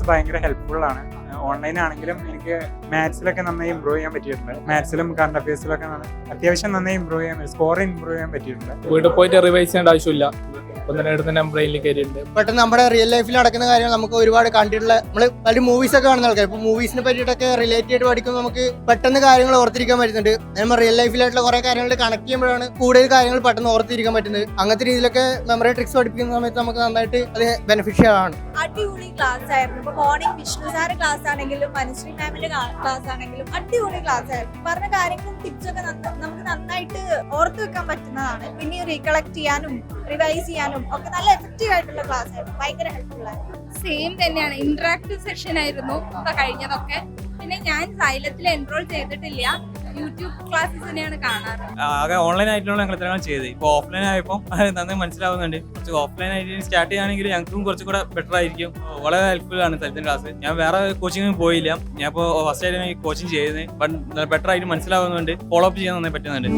Class ഭയങ്കര helpful ആണ്. Online ആണെങ്കിലും എനിക്ക് മാത്സിലൊക്കെ നന്നായി ഇമ്പ്രൂവ് ചെയ്യാൻ പറ്റിയിട്ടുണ്ട്. മാത്സിലും കറണ്ട് അഫയേഴ്സിലൊക്കെ അത്യാവശ്യം നന്നായി ഇമ്പ്രൂവ് ചെയ്യാൻ, സ്കോർ ഇമ്പ്രൂവ് ചെയ്യാൻ പറ്റിയിട്ടുണ്ട്. വീട്ടിൽ പോയിട്ട് റിവൈസ് ചെയ്യേണ്ട ആവശ്യമില്ല, ബ്രെയിനിൽ കയറിയിട്ടുണ്ട്. പെട്ടെന്ന് നമ്മുടെ റിയൽ ലൈഫിൽ നടക്കുന്ന കാര്യങ്ങൾ നമുക്ക് ഒരുപാട് കണ്ടിട്ടുള്ള നമ്മൾ പല മൂവീസ് ഒക്കെ കാണുന്ന ആൾക്കാർ, ഇപ്പൊ മൂവീസിനെ പറ്റിയിട്ടൊക്കെ റിലേറ്റ് ചെയ്ത് പഠിക്കുമ്പോൾ നമുക്ക് പെട്ടെന്ന് കാര്യങ്ങൾ ഓർത്തിരിക്കാൻ പറ്റുന്നുണ്ട്. നമ്മൾ റിയൽ ലൈഫിലായിട്ടുള്ള കുറെ കാര്യങ്ങൾ കണക്ട് ചെയ്യുമ്പോഴാണ് കൂടുതൽ കാര്യങ്ങൾ പെട്ടെന്ന് ഓർത്തിരിക്കാൻ പറ്റുന്നത്. അങ്ങനത്തെ രീതിയിലൊക്കെ മെമ്മറി ട്രിക്സ് പഠിപ്പിക്കുന്ന സമയത്ത് നമുക്ക് നന്നായിട്ട് അത് ബെനിഫിഷ്യൽ ആണ്. അടിപൊളി ക്ലാസ് ആയിരുന്നു. ഇപ്പൊ മോർണിംഗ് വിഷ്ണു സാറ് ക്ലാസ് ആണെങ്കിലും മനശ്രീ മാമിന്റെ ക്ലാസ് ആണെങ്കിലും അടിപൊളി ക്ലാസ് ആയിരുന്നു. പറഞ്ഞ കാര്യങ്ങളും ടിപ്സ് ഒക്കെ നമുക്ക് നന്നായിട്ട് ഓർത്തു വെക്കാൻ പറ്റുന്നതാണ്. പിന്നെ റീകളക്ട് ചെയ്യാനും റിവൈസ് ചെയ്യാനും ഒക്കെ നല്ല എഫക്റ്റീവ് ആയിട്ടുള്ള ക്ലാസ് ആയിരുന്നു. ഭയങ്കര ഹെൽപ്ഫുൾ ആയിരുന്നു. സെയിം തന്നെയാണ്, ഇന്ററാക്റ്റീവ് സെഷൻ ആയിരുന്നു ഇപ്പൊ കഴിഞ്ഞതൊക്കെ. പിന്നെ ഞാൻ സൈലത്തിൽ എൻറോൾ ചെയ്തിട്ടില്ല, യൂട്യൂബ് ക്ലാസ്സസ് തന്നെയാണ് കാണാറ്. ആകെ ഓൺലൈൻ ആയിട്ടുള്ള ഞങ്ങൾ ഇത്രയും ചെയ്ത്, ഇപ്പോൾ ഓഫ്ലൈൻ ആയപ്പോൾ നന്നായി മനസ്സിലാവുന്നുണ്ട്. കുറച്ച് ഓഫ്ലൈൻ ആയിട്ട് സ്റ്റാർട്ട് ചെയ്യുകയാണെങ്കിൽ ഞങ്ങൾക്കും കുറച്ചും കൂടെ ബെറ്റർ ആയിരിക്കും. വളരെ ഹെൽപ്ഫുൾ ആണ് സൈലത്തിന്റെ ക്ലാസ്. ഞാൻ വേറെ കോച്ചിങ്ങിന് പോയില്ല, ഞാൻ ഇപ്പോൾ ഫസ്റ്റ് ആയിട്ട് കോച്ചിങ് ചെയ്യുന്നത്. ബട്ട് ബെറ്റർ ആയിട്ട് മനസ്സിലാവുന്നുണ്ട്, ഫോളോ അപ്പ് ചെയ്യാൻ നന്നായി പറ്റുന്നുണ്ട്.